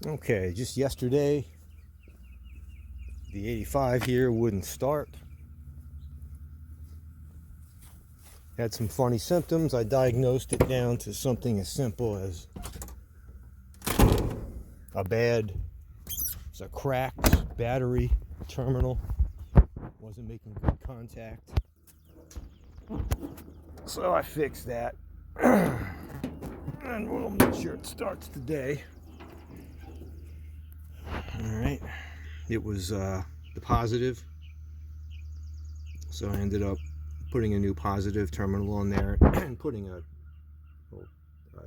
Okay, just yesterday, the 85 here wouldn't start. Had some funny symptoms. I diagnosed it down to something as simple as a cracked battery terminal. Wasn't making good contact. So I fixed that. And we'll make sure it starts today. Alright. It was the positive. So I ended up putting a new positive terminal on there and putting a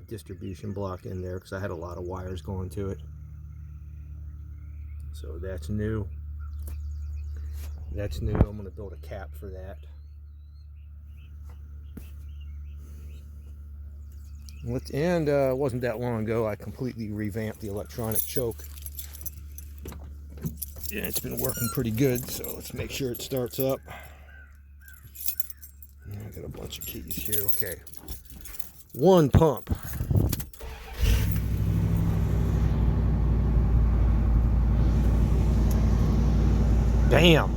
distribution block in there because I had a lot of wires going to it. So that's new. That's new. I'm going to build a cap for that. And it wasn't that long ago I completely revamped the electronic choke. Yeah, it's been working pretty good, so let's make sure it starts up. I got a bunch of keys here. Okay. One pump. Bam.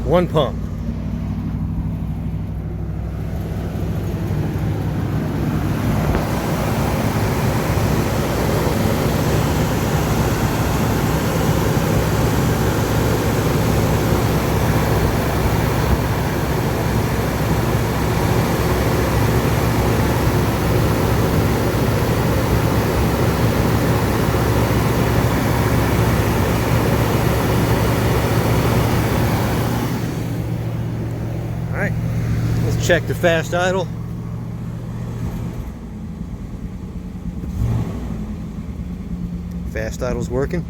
One pump. Alright, let's check the fast idle. Fast idle's working.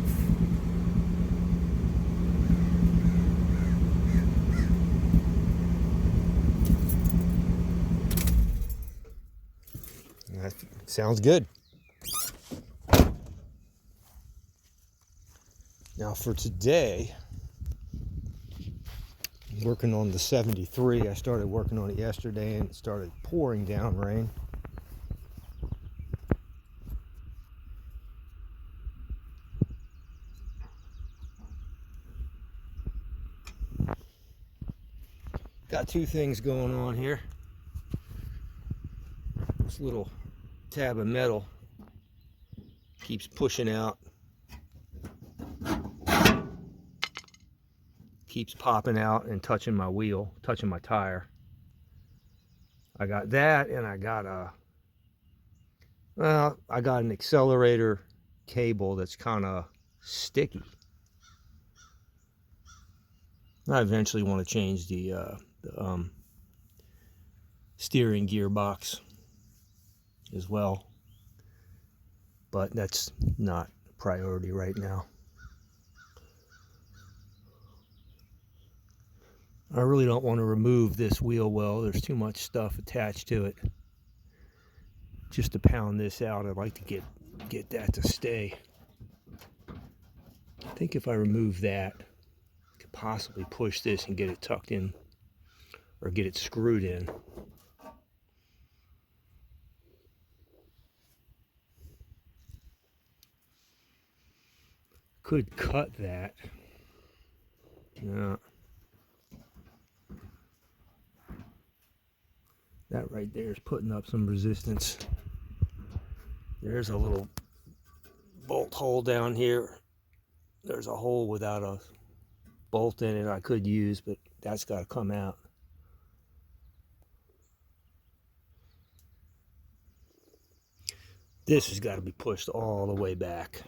That sounds good. Now for today, I'm working on the 73. I started working on it yesterday and it started pouring down rain. Got two things going on here. This little tab of metal keeps pushing out, keeps popping out and touching my wheel, touching my tire. I got that, and I got an accelerator cable that's kind of sticky. I eventually want to change the steering gearbox as well, but that's not a priority right now. I really don't want to remove this wheel well. There's too much stuff attached to it. Just to pound this out, I'd like to get that to stay. I think if I remove that, I could possibly push this and get it tucked in or get it screwed in. Could cut that. No. That right there is putting up some resistance. There's a little bolt hole down here. There's a hole without a bolt in it I could use, but that's got to come out. This has got to be pushed all the way back.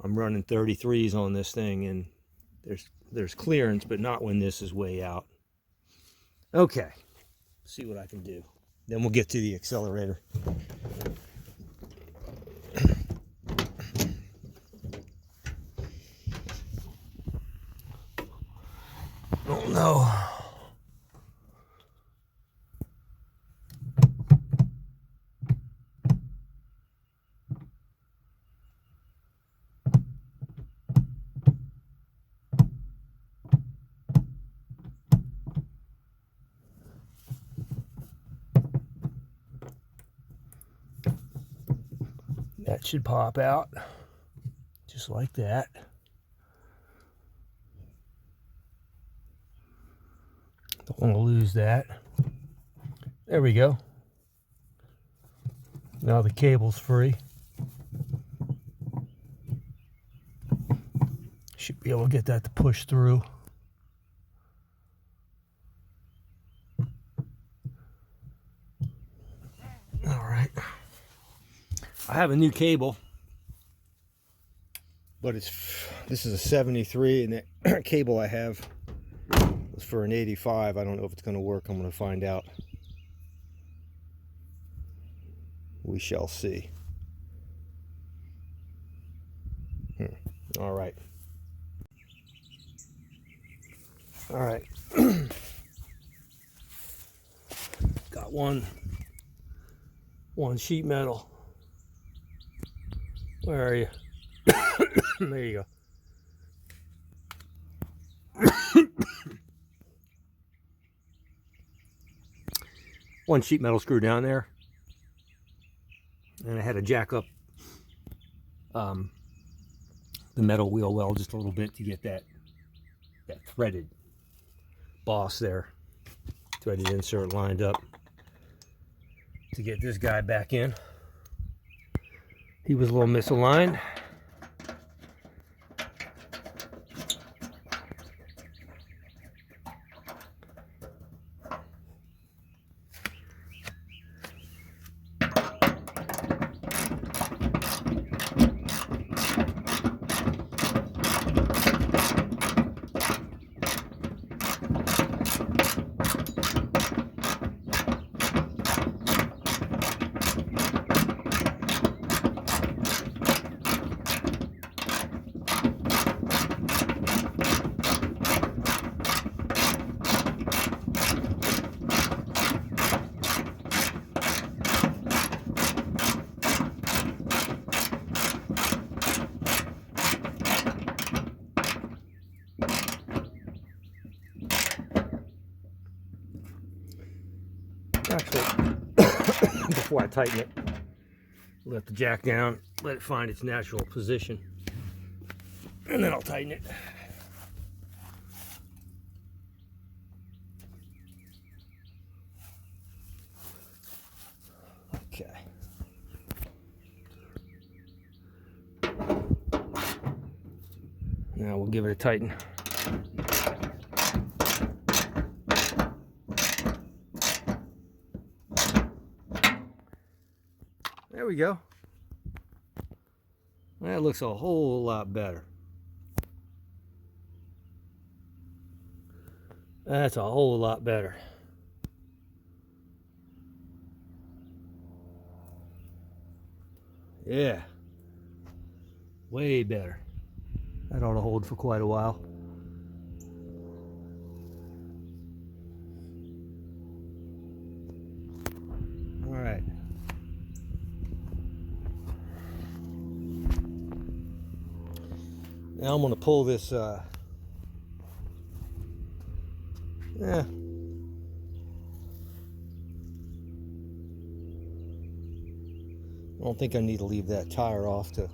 I'm running 33s on this thing, and there's clearance, but not when this is way out. Okay, see what I can do. Then we'll get to the accelerator. Oh no. That should pop out just like that. Don't want to lose that. There we go. Now the cable's free. Should be able to get that to push through. All right. I have a new cable, but this is a 73, and the cable I have was for an 85. I don't know if it's going to work. I'm going to find out. We shall see. All right. All right. Got one sheet metal. Where are you? There you go. One sheet metal screw down there. And I had to jack up the metal wheel well just a little bit to get that threaded boss there. Threaded insert lined up to get this guy back in. He was a little misaligned. Actually, before I tighten it, let the jack down, let it find its natural position, and then I'll tighten it. Okay. Now we'll give it a tighten. There we go. That looks a whole lot better. That's a whole lot better. Yeah. Way better. That ought to hold for quite a while. All right. Now I'm going to pull this, I don't think I need to leave that tire off to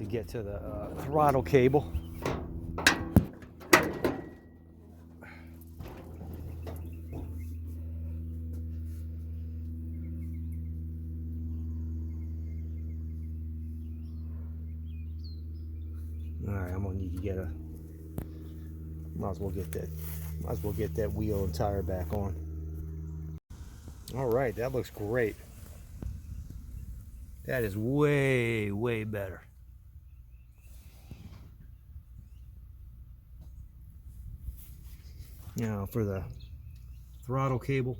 get to the throttle cable. Alright, I'm gonna need to get might as well get that wheel and tire back on. Alright, that looks great. That is way, way better. Now for the throttle cable.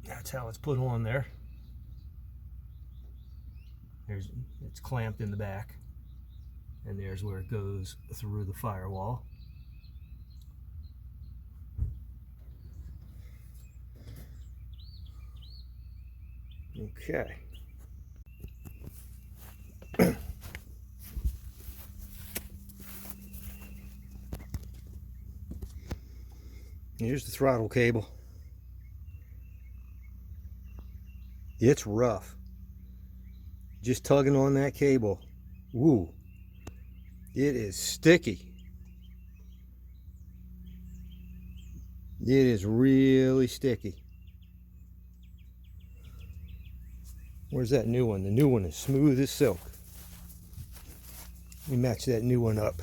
That's how it's put on there. It's clamped in the back, and there's where it goes through the firewall. Okay. Here's the throttle cable. It's rough. Just tugging on that cable. Woo. It is sticky. It is really sticky. Where's that new one? The new one is smooth as silk. Let me match that new one up.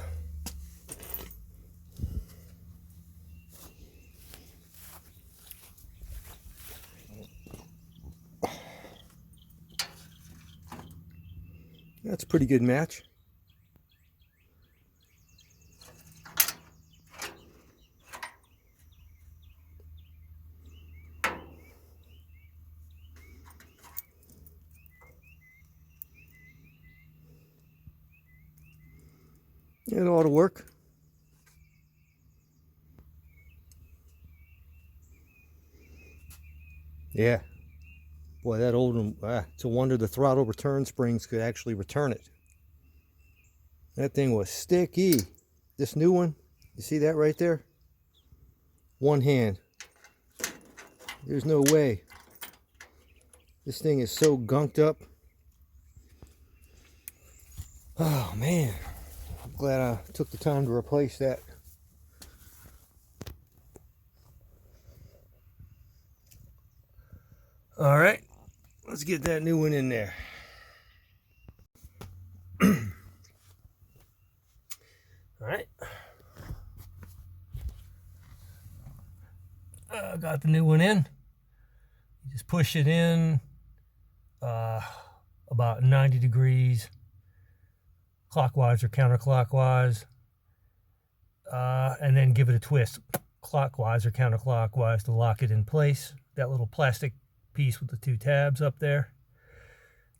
That's a pretty good match. It ought to work. Yeah. Boy, that old one, it's a wonder the throttle return springs could actually return it. That thing was sticky. This new one, you see that right there? One hand. There's no way. This thing is so gunked up. Oh man, I'm glad I took the time to replace that. All right, let's get that new one in there. All right. Got the new one in. You just push it in about 90 degrees, clockwise or counterclockwise, and then give it a twist, clockwise or counterclockwise, to lock it in place. That little plastic piece with the two tabs up there.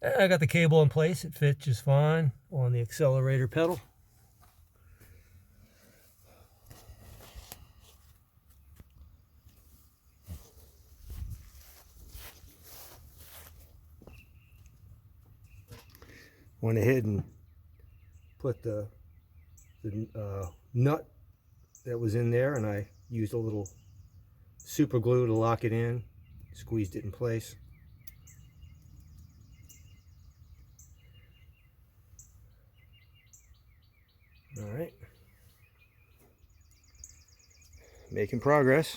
And I got the cable in place. It fits just fine on the accelerator pedal. Went ahead and put the nut that was in there, and I used a little super glue to lock it in, squeezed it in place. All right, making progress.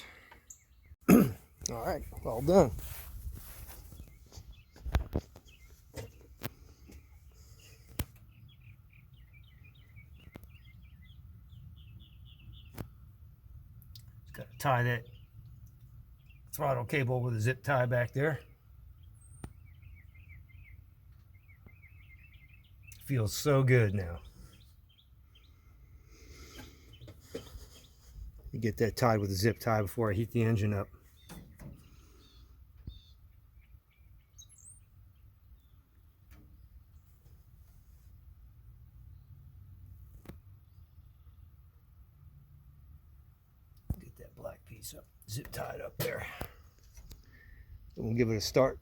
All right, all done. Got to tie that throttle cable with a zip tie back there. Feels so good now. You get that tied with a zip tie before I heat the engine up. Get that black piece up, zip tied up there. Then we'll give it a start.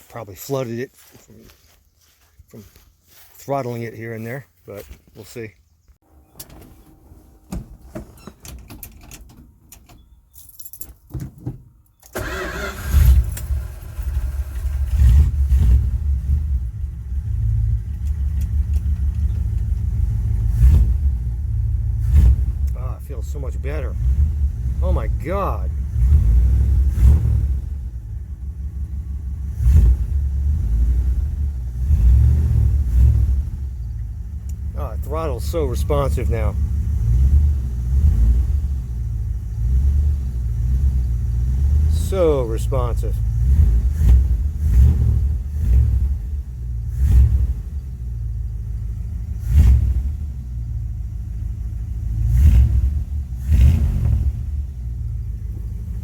Probably flooded it from throttling it here and there, but we'll see. Ah, it feels so much better. Oh my God. Throttle's so responsive now. So responsive.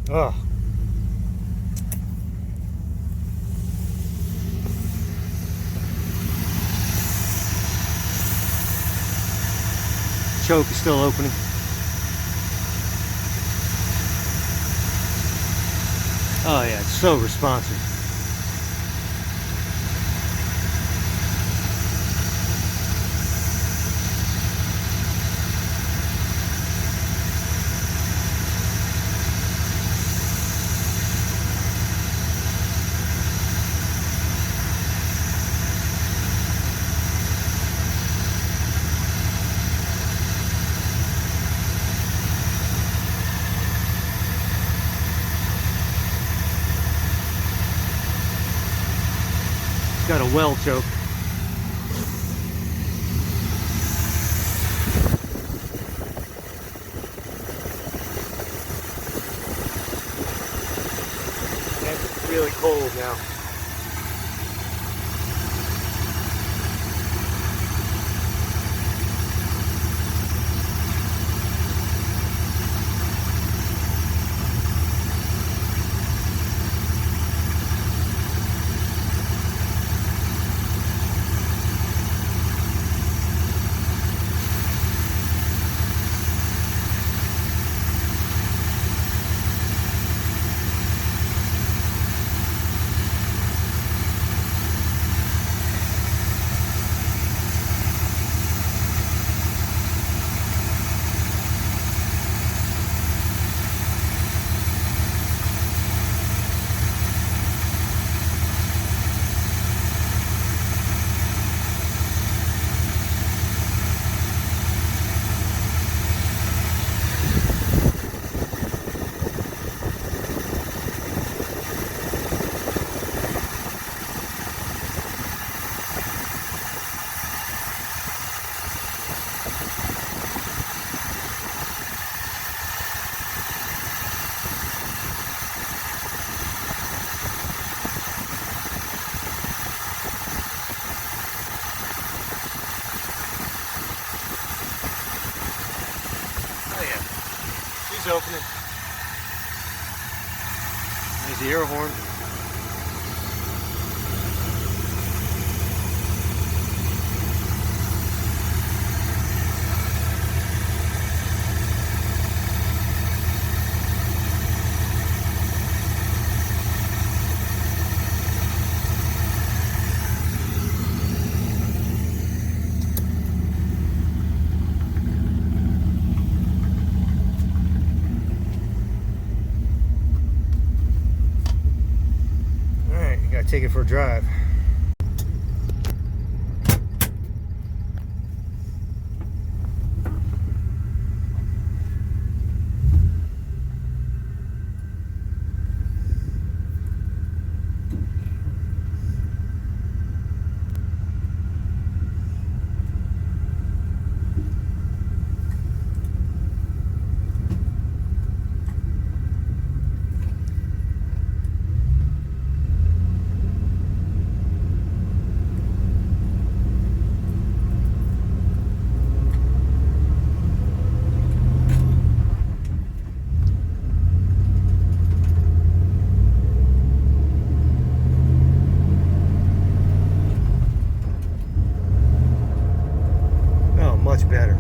Oh. Choke is still opening. Oh yeah, it's so responsive. got a well choke. It's really cold now. She's opening. There's the air horn. Take it for a drive. Much better.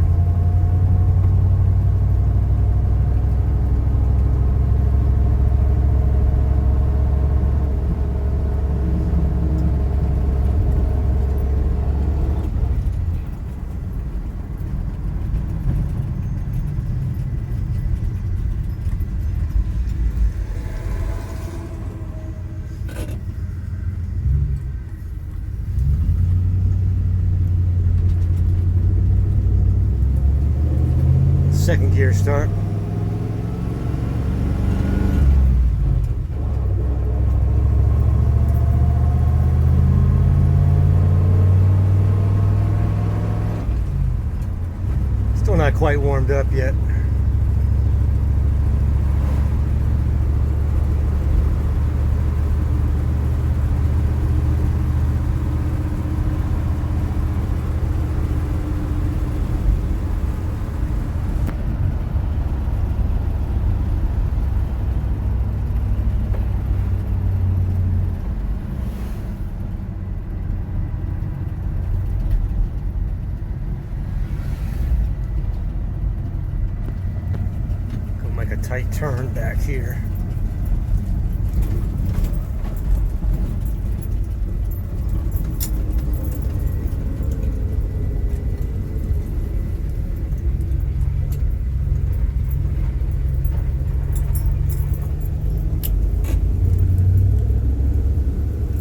Second gear start. Still not quite warmed up yet. Make a tight turn back here.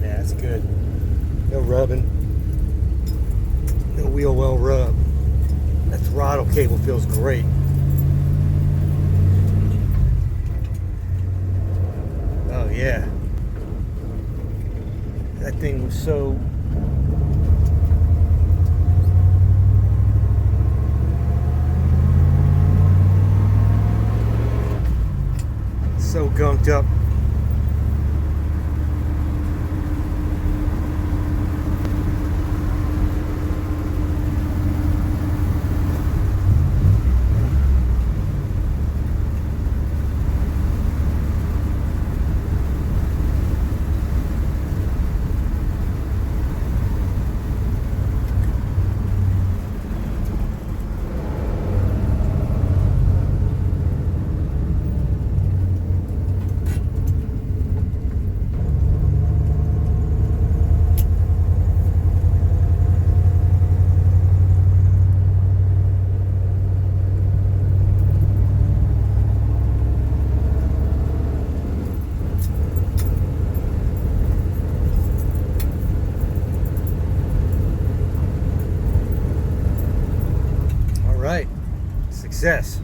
Yeah, that's good. No rubbing. No wheel well rub. That throttle cable feels great. Oh yeah, that thing was so So gunked up. All right, success.